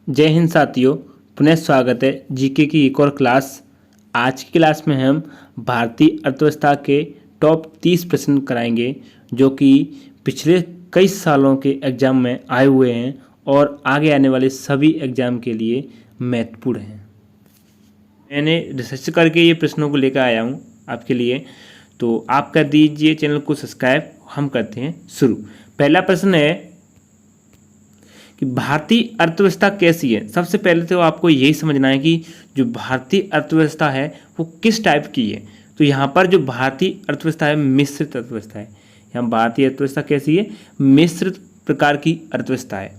जय हिंद साथियों, पुनः स्वागत है जीके की एक और क्लास। आज की क्लास में हम भारतीय अर्थव्यवस्था के टॉप 30 प्रश्न कराएंगे जो कि पिछले कई सालों के एग्जाम में आए हुए हैं और आगे आने वाले सभी एग्जाम के लिए महत्वपूर्ण हैं। मैंने रिसर्च करके ये प्रश्नों को लेकर आया हूँ आपके लिए, तो आप कर दीजिए चैनल को सब्सक्राइब। हम करते हैं शुरू। पहला प्रश्न है कि भारतीय अर्थव्यवस्था कैसी है। सबसे पहले तो आपको यही समझना है कि जो भारतीय अर्थव्यवस्था है वो किस टाइप की है। तो यहाँ पर जो भारतीय अर्थव्यवस्था है मिश्रित अर्थव्यवस्था है। यहाँ भारतीय अर्थव्यवस्था कैसी है? मिश्रित प्रकार की अर्थव्यवस्था है।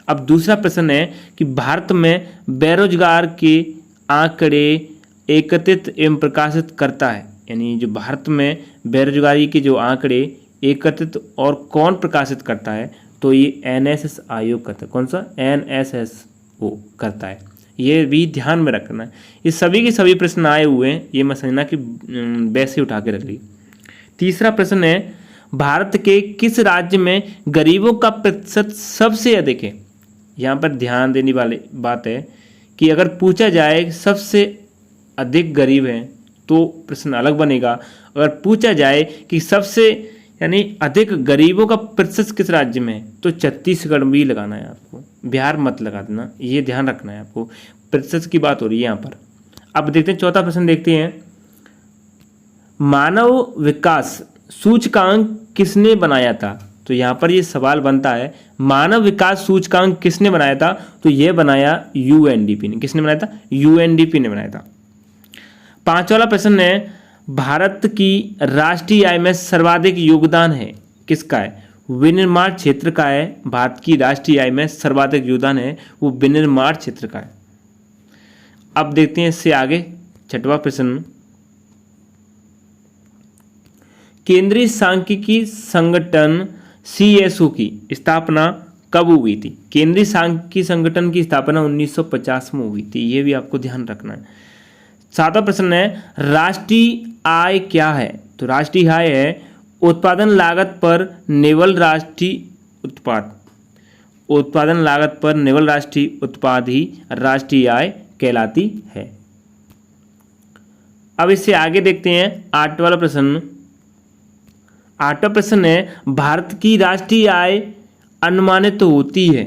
अब दूसरा प्रश्न है कि भारत में बेरोजगार के आंकड़े एकत्रित एवं प्रकाशित करता है। यानी जो भारत में बेरोजगारी के जो आंकड़े एकत्रित और कौन प्रकाशित करता है, तो ये एनएसएस आयोग करता है। कौन सा? एनएसएस वो करता है। ये भी ध्यान में रखना है। ये सभी के सभी प्रश्न आए हुए हैं, ये मैं समझना कि वैसे उठा के रख ली। तीसरा प्रश्न है भारत के किस राज्य में गरीबों का प्रतिशत सबसे अधिक है। यहाँ पर ध्यान देने वाली बात है कि अगर पूछा जाए सबसे अधिक गरीब हैं तो प्रश्न अलग बनेगा। अगर पूछा जाए कि सबसे यानी अधिक गरीबों का प्रतिशत किस राज्य में है, तो छत्तीसगढ़ भी लगाना है आपको, बिहार मत लगा देना। ये ध्यान रखना है आपको, प्रतिशत की बात हो रही है यहाँ पर। अब देखते हैं चौथा प्रश्न, देखते हैं मानव विकास सूचकांक किसने बनाया था। तो यहाँ पर ये सवाल बनता है मानव विकास सूचकांक किसने बनाया था, तो ये बनाया यूएनडीपी ने। किसने बनाया था? यूएनडीपी ने बनाया था। पांचवा वाला प्रश्न है भारत की राष्ट्रीय आय में सर्वाधिक योगदान है किसका है? विनिर्माण क्षेत्र का है। भारत की राष्ट्रीय आय में सर्वाधिक योगदान है वो विनिर्माण क्षेत्र का है। अब देखते हैं इससे आगे छठवां प्रश्न, केंद्रीय सांख्यिकी संगठन सीएसओ की स्थापना कब हुई थी? केंद्रीय सांख्यिकी संगठन की स्थापना 1950 में हुई थी। ये भी आपको ध्यान रखना है। सातवां प्रश्न है राष्ट्रीय आय क्या है? तो राष्ट्रीय आय है उत्पादन लागत पर निवल राष्ट्रीय उत्पाद। उत्पादन लागत पर निवल राष्ट्रीय उत्पाद ही राष्ट्रीय आय कहलाती है। अब इससे आगे देखते हैं आठवां वाला प्रश्न। आठवां प्रश्न है भारत की राष्ट्रीय आय अनुमानित होती है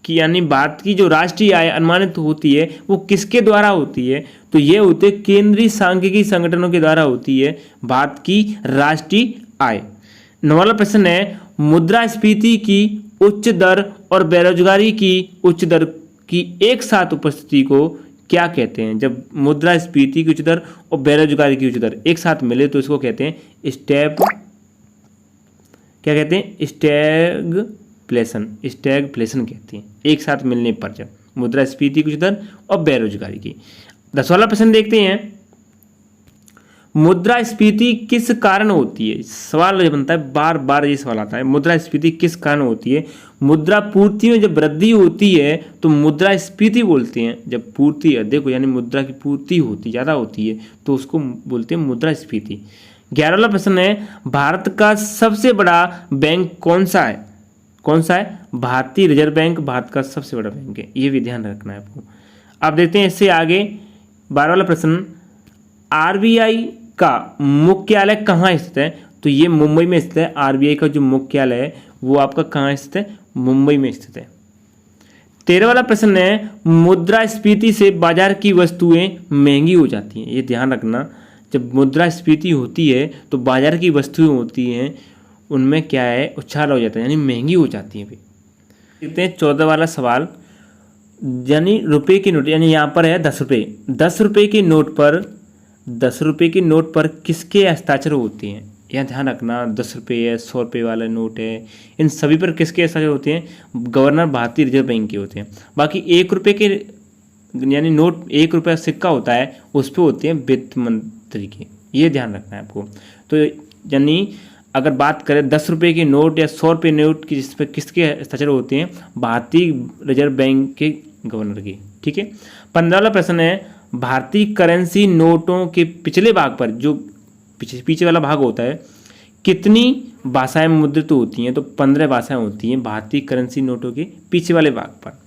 कि यानी भारत की जो राष्ट्रीय आय अनुमानित होती है वो किसके द्वारा होती है? तो ये होते हैं केंद्रीय सांख्यिकी संगठनों के द्वारा होती है भारत की राष्ट्रीय आय। नौवां वाला प्रश्न है मुद्रास्फीति की उच्च दर और बेरोजगारी की उच्च दर की एक साथ उपस्थिति को क्या कहते हैं? जब मुद्रास्फीति की उच्च दर और बेरोजगारी की उच्च दर एक साथ मिले तो इसको कहते हैं क्या कहते हैं? स्टैगफ्लेशन कहते हैं, एक साथ मिलने पर जब मुद्रास्फीति की उच्च दर और बेरोजगारी की। 10वां वाला प्रश्न देखते हैं मुद्रास्फीति किस कारण होती है? सवाल जो बनता है बार बार ये सवाल आता है, मुद्रास्फीति किस कारण होती है? मुद्रा पूर्ति में जब वृद्धि होती है तो मुद्रास्फीति बोलते हैं। जब पूर्ति अधिक हो यानी मुद्रा की पूर्ति होती ज़्यादा होती है तो उसको बोलते हैं मुद्रास्फीति। 11वां वाला प्रश्न है भारत का सबसे बड़ा बैंक कौन सा है? कौन सा है? भारतीय रिजर्व बैंक भारत का सबसे बड़ा बैंक है। ये भी ध्यान रखना है आपको। अब देखते हैं इससे आगे 12वां वाला प्रश्न, आरबीआई का मुख्यालय कहाँ स्थित है? तो ये मुंबई में स्थित है। आरबीआई का जो मुख्यालय है वो आपका कहाँ स्थित है? मुंबई में स्थित है। 13वां वाला प्रश्न है मुद्रास्फीति से बाजार की वस्तुएं महंगी हो जाती हैं। ये ध्यान रखना, जब मुद्रास्फीति होती है तो बाजार की वस्तुएं होती हैं उनमें क्या है? उछाल हो जाता है यानी महंगी हो जाती है। देखते हैं 14वां वाला सवाल, यानी रुपए की नोट, यानी यहाँ पर है 10 रुपये। 10 रुपये के नोट पर 10 रुपये के नोट पर किसके हस्ताक्षर होते हैं? यह ध्यान रखना, 10 रुपये है, 100 रुपये वाला नोट है, इन सभी पर किसके हस्ताक्षर होते हैं? गवर्नर भारतीय रिजर्व बैंक के होते हैं। बाकी 1 रुपये के यानी नोट 1 रुपया सिक्का होता है उस पर होते हैं वित्त मंत्री के। ये ध्यान रखना है आपको। तो यानी अगर बात करें 10 रुपये के नोट या 100 रुपये नोट की, जिस पर किसके हस्ताक्षर होते हैं? भारतीय रिजर्व बैंक के गवर्नर की। ठीक है। 15वां वाला प्रश्न है भारतीय करेंसी नोटों के पिछले भाग पर, जो पीछे वाला भाग होता है, कितनी भाषाएं मुद्रित होती हैं? तो 15 भाषाएं होती हैं भारतीय करेंसी नोटों के पीछे वाले भाग पर।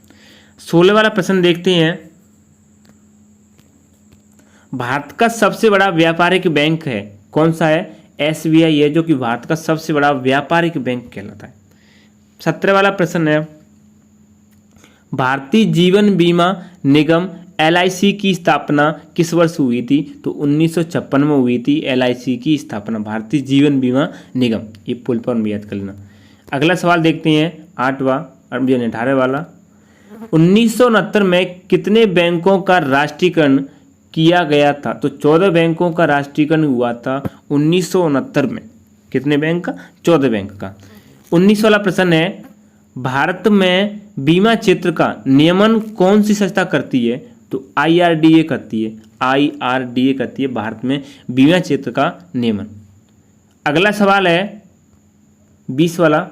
16 वाला प्रश्न देखते हैं। भारत का सबसे बड़ा व्यापारिक बैंक है कौन सा है? SBI है, जो कि भारत का सबसे बड़ा व्यापारिक बैंक कहलाता है। 17 वाला प्रश्न है, भारतीय जीवन बीमा निगम LIC की स्थापना किस वर्ष हुई थी? तो 1956 में हुई थी LIC की स्थापना, भारतीय जीवन बीमा निगम। ये फुल फॉर्म भी याद कर लेना। अगला सवाल देखते हैं 8वां 18 वाला। 1969 में कितने बैंकों का राष्ट्रीयकरण किया गया था? तो 14 बैंकों का राष्ट्रीयकरण हुआ था 1969 में। कितने बैंक का? 14 बैंक का। 19 वाला प्रश्न है, भारत में बीमा क्षेत्र का नियमन कौन सी संस्था करती है? तो IRDA करती है, IRDA करती है भारत में बीमा क्षेत्र का नियमन। अगला सवाल है 20 वाला,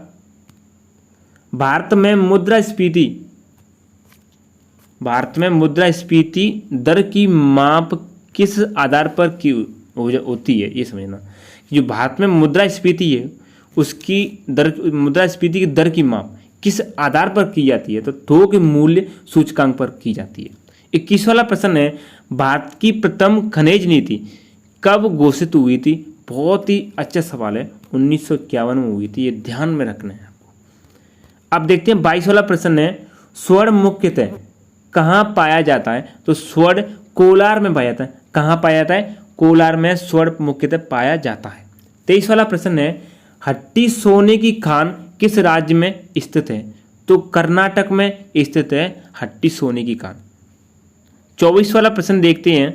भारत में मुद्रास्फीति दर की माप किस आधार पर की होती है? ये समझना, जो भारत में मुद्रास्फीति है उसकी दर, मुद्रास्फीति की दर की माप किस आधार पर की जाती है? तो थोक मूल्य सूचकांक पर की जाती है। 21 वाला प्रश्न है, भारत की प्रथम खनिज नीति कब घोषित हुई थी? बहुत ही अच्छा सवाल है, 1951 में हुई थी, ये ध्यान में रखना है आपको। अब देखते हैं 22 वाला प्रश्न है, स्वर्ण मुख्यतः कहाँ पाया जाता है? तो स्वर्ण कोलार में पाया जाता है। कहाँ पाया जाता है? कोलार में स्वर्ण मुख्यतः पाया जाता है। 23 वाला प्रश्न है, हट्टी सोने की खान किस राज्य में स्थित है? तो कर्नाटक में स्थित है हट्टी सोने की खान। 24 वाला प्रश्न देखते हैं,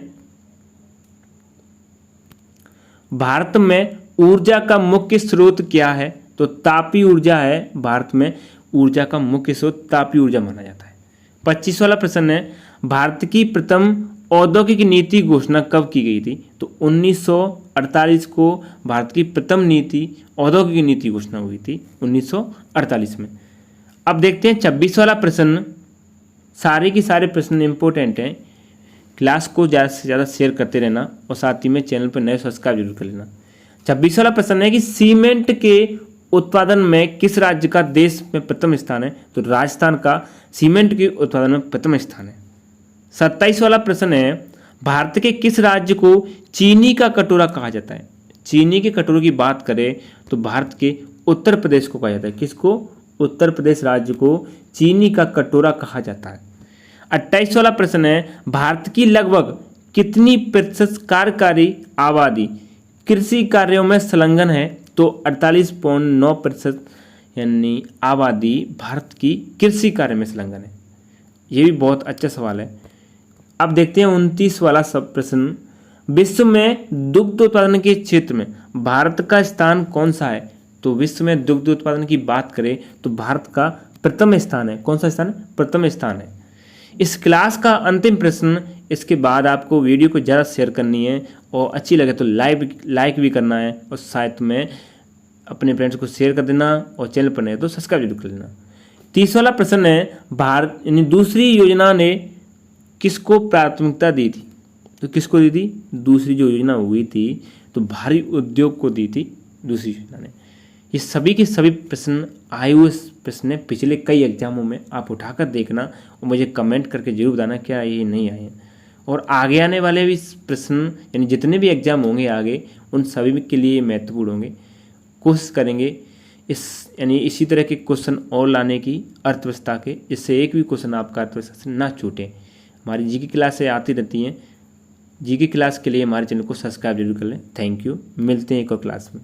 भारत में ऊर्जा का मुख्य स्रोत क्या है? तो तापीय ऊर्जा है, भारत में ऊर्जा का मुख्य स्रोत तापीय ऊर्जा माना जाता है। 25 वाला प्रश्न है, भारत की प्रथम औद्योगिक नीति घोषणा कब की गई थी? तो 1948 को भारत की प्रथम नीति औद्योगिक नीति घोषणा हुई थी 1948 में। अब देखते हैं 26 वाला प्रश्न। सारे के सारे प्रश्न इंपॉर्टेंट हैं, क्लास को ज़्यादा से ज़्यादा शेयर करते रहना और साथ ही में चैनल पर नए सब्सक्राइब जरूर कर लेना। 26 वाला प्रश्न है कि सीमेंट के उत्पादन में किस राज्य का देश में प्रथम स्थान है? तो राजस्थान का सीमेंट के उत्पादन में प्रथम स्थान है। 27 वाला प्रश्न है, भारत के किस राज्य को चीनी का कटोरा कहा जाता है? चीनी के कटोरे की बात करें तो भारत के उत्तर प्रदेश को कहा जाता है। किसको? उत्तर प्रदेश राज्य को चीनी का कटोरा कहा जाता है। 28 वाला प्रश्न है, भारत की लगभग कितनी प्रतिशत कार्यकारी आबादी कृषि कार्यों में संलग्न है? तो 48.9% यानी आबादी भारत की कृषि कार्य में संलग्न है। ये भी बहुत अच्छा सवाल है। अब देखते हैं 29 वाला सब प्रश्न, विश्व में दुग्ध उत्पादन के क्षेत्र में भारत का स्थान कौन सा है? तो विश्व में दुग्ध उत्पादन की बात करें तो भारत का प्रथम स्थान है। कौन सा स्थान है? प्रथम स्थान है। इस क्लास का अंतिम प्रश्न, इसके बाद आपको वीडियो को ज़्यादा शेयर करनी है और अच्छी लगे तो लाइक भी करना है और साथ में अपने फ्रेंड्स को शेयर कर देना और चैनल पर नहीं तो सब्सक्राइब जरूर कर लेना। 30 वाला प्रश्न है, भारत यानी दूसरी योजना ने किसको प्राथमिकता दी थी? तो किसको दी थी? दूसरी जो योजना हुई थी तो भारी उद्योग को दी थी दूसरी योजना ने। ये सभी के सभी प्रश्न आए हुए प्रश्न है, पिछले कई एग्जामों में आप उठाकर देखना और मुझे कमेंट करके जरूर बताना क्या ये नहीं आए हैं। और आगे आने वाले भी प्रश्न यानी जितने भी एग्जाम होंगे आगे, उन सभी के लिए महत्वपूर्ण होंगे। कोशिश करेंगे इसी तरह के क्वेश्चन और लाने की अर्थव्यवस्था के, जिससे एक भी क्वेश्चन आपका अर्थव्यवस्था से ना छूटे। हमारी जीके क्लासें आती रहती हैं। जीके क्लास के लिए हमारे चैनल को सब्सक्राइब जरूर कर लें। थैंक यू, मिलते हैं एक और क्लास में।